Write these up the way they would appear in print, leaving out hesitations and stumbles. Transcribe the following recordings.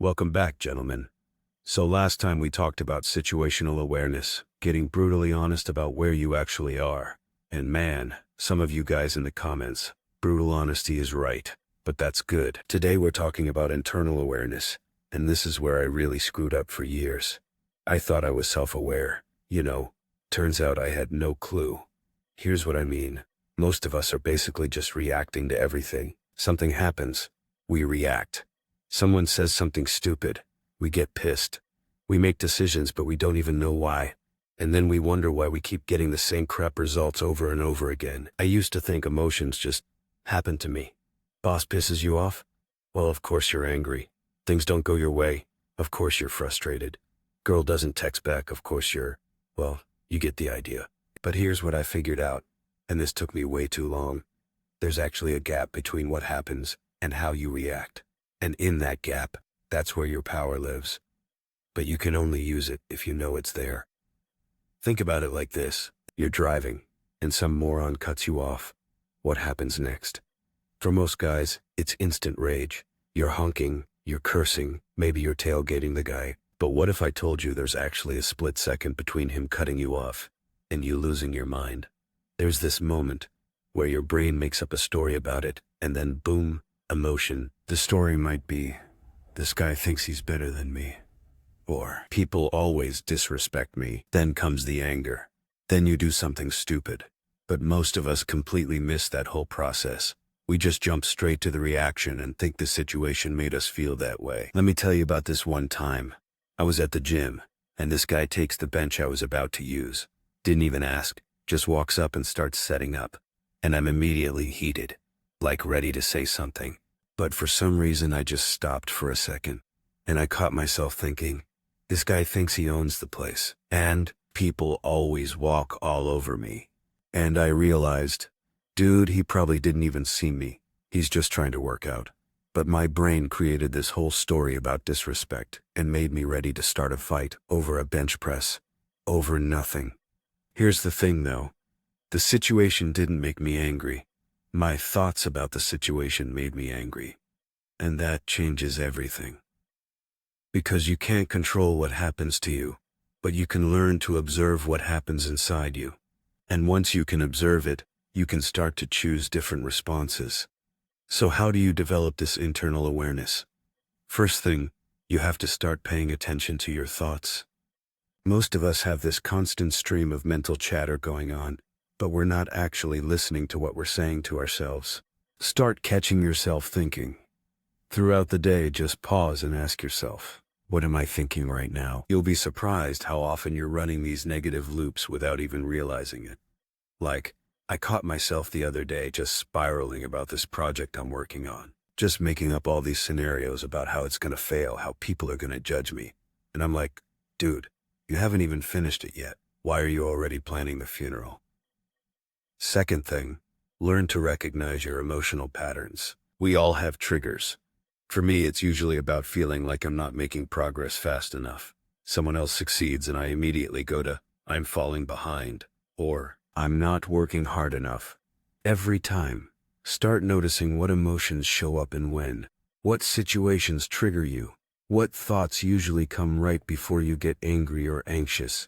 Welcome back, gentlemen. So last time we talked about situational awareness, getting brutally honest about where you actually are. And man, some of you guys in the comments, brutal honesty is right, but that's good. Today we're talking about internal awareness, and this is where I really screwed up for years. I thought I was self-aware. Turns out I had no clue. Here's what I mean. Most of us are basically just reacting to everything. Something happens, we react. Someone says something stupid, we get pissed. We make decisions, but we don't even know why. And then we wonder why we keep getting the same crap results over and over again. I used to think emotions just happen to me. Boss pisses you off? Well, of course you're angry. Things don't go your way? Of course you're frustrated. Girl doesn't text back? Of course well, you get the idea. But here's what I figured out, and this took me way too long. There's actually a gap between what happens and how you react. And in that gap, that's where your power lives. But you can only use it if you know it's there. Think about it like this. You're driving, and some moron cuts you off. What happens next? For most guys, it's instant rage. You're honking, you're cursing, maybe you're tailgating the guy. But what if I told you there's actually a split second between him cutting you off and you losing your mind? There's this moment where your brain makes up a story about it, and then boom, emotion. The story might be, this guy thinks he's better than me. Or, people always disrespect me. Then comes the anger. Then you do something stupid. But most of us completely miss that whole process. We just jump straight to the reaction and think the situation made us feel that way. Let me tell you about this one time. I was at the gym, and this guy takes the bench I was about to use. Didn't even ask, just walks up and starts setting up. And I'm immediately heated, like ready to say something. But for some reason I just stopped for a second, and I caught myself thinking, this guy thinks he owns the place, and people always walk all over me. And I realized, dude, he probably didn't even see me. He's just trying to work out. But my brain created this whole story about disrespect and made me ready to start a fight over a bench press, over nothing. Here's the thing though, the situation didn't make me angry. My thoughts about the situation made me angry. And that changes everything. Because you can't control what happens to you, but you can learn to observe what happens inside you. And once you can observe it, you can start to choose different responses. So how do you develop this internal awareness? First thing, you have to start paying attention to your thoughts. Most of us have this constant stream of mental chatter going on, but we're not actually listening to what we're saying to ourselves. Start catching yourself thinking. Throughout the day, just pause and ask yourself, what am I thinking right now? You'll be surprised how often you're running these negative loops without even realizing it. Like, I caught myself the other day just spiraling about this project I'm working on, just making up all these scenarios about how it's gonna fail, how people are gonna judge me. And I'm like, dude, you haven't even finished it yet. Why are you already planning the funeral? Second thing, learn to recognize your emotional patterns. We all have triggers. For me, it's usually about feeling like I'm not making progress fast enough. Someone else succeeds and I immediately go to, I'm falling behind, or I'm not working hard enough. Every time, start noticing what emotions show up and when. What situations trigger you. What thoughts usually come right before you get angry or anxious.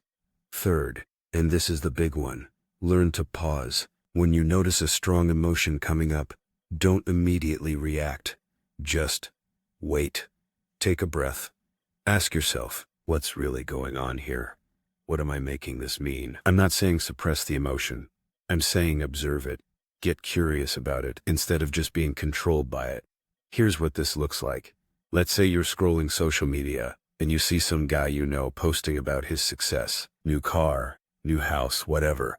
Third, and this is the big one, learn to pause. When you notice a strong emotion coming up, don't immediately react. Just wait. Take a breath. Ask yourself, what's really going on here? What am I making this mean? I'm not saying suppress the emotion. I'm saying observe it. Get curious about it instead of just being controlled by it. Here's what this looks like. Let's say you're scrolling social media and you see some guy you know posting about his success, new car, new house, whatever.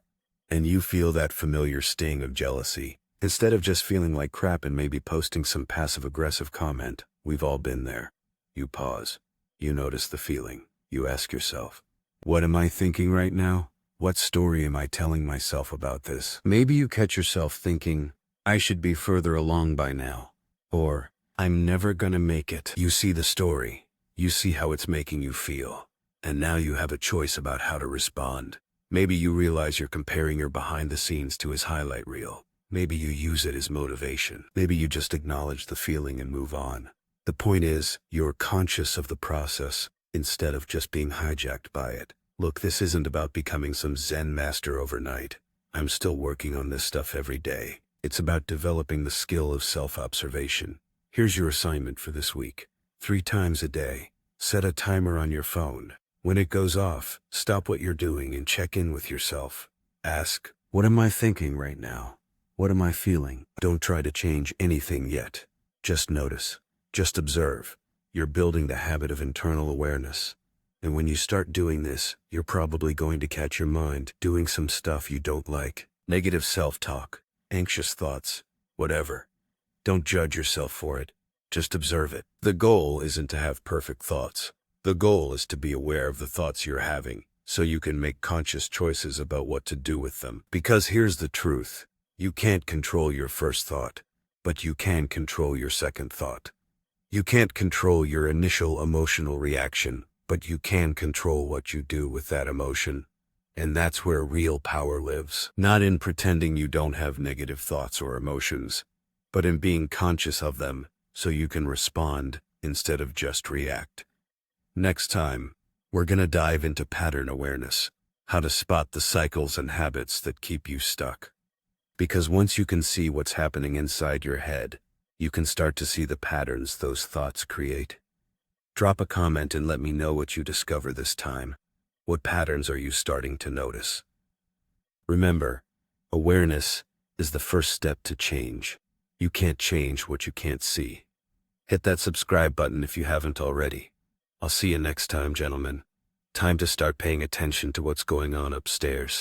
And you feel that familiar sting of jealousy. Instead of just feeling like crap and maybe posting some passive-aggressive comment, we've all been there. You pause. You notice the feeling. You ask yourself, what am I thinking right now? What story am I telling myself about this? Maybe you catch yourself thinking, I should be further along by now. Or, I'm never gonna make it. You see the story. You see how it's making you feel. And now you have a choice about how to respond. Maybe you realize you're comparing your behind the scenes to his highlight reel. Maybe you use it as motivation. Maybe you just acknowledge the feeling and move on. The point is, you're conscious of the process instead of just being hijacked by it. Look, this isn't about becoming some Zen master overnight. I'm still working on this stuff every day. It's about developing the skill of self-observation. Here's your assignment for this week. 3 times a day, set a timer on your phone. When it goes off, stop what you're doing and check in with yourself. Ask, what am I thinking right now? What am I feeling? Don't try to change anything yet. Just notice. Just observe. You're building the habit of internal awareness. And when you start doing this, you're probably going to catch your mind doing some stuff you don't like. Negative self-talk, anxious thoughts, whatever. Don't judge yourself for it. Just observe it. The goal isn't to have perfect thoughts. The goal is to be aware of the thoughts you're having, so you can make conscious choices about what to do with them. Because here's the truth. You can't control your first thought, but you can control your second thought. You can't control your initial emotional reaction, but you can control what you do with that emotion. And that's where real power lives. Not in pretending you don't have negative thoughts or emotions, but in being conscious of them so you can respond instead of just react. Next time, we're going to dive into pattern awareness, how to spot the cycles and habits that keep you stuck. Because once you can see what's happening inside your head, you can start to see the patterns those thoughts create. Drop a comment and let me know what you discover this time. What patterns are you starting to notice? Remember, awareness is the first step to change. You can't change what you can't see. Hit that subscribe button if you haven't already. I'll see you next time, gentlemen. Time to start paying attention to what's going on upstairs.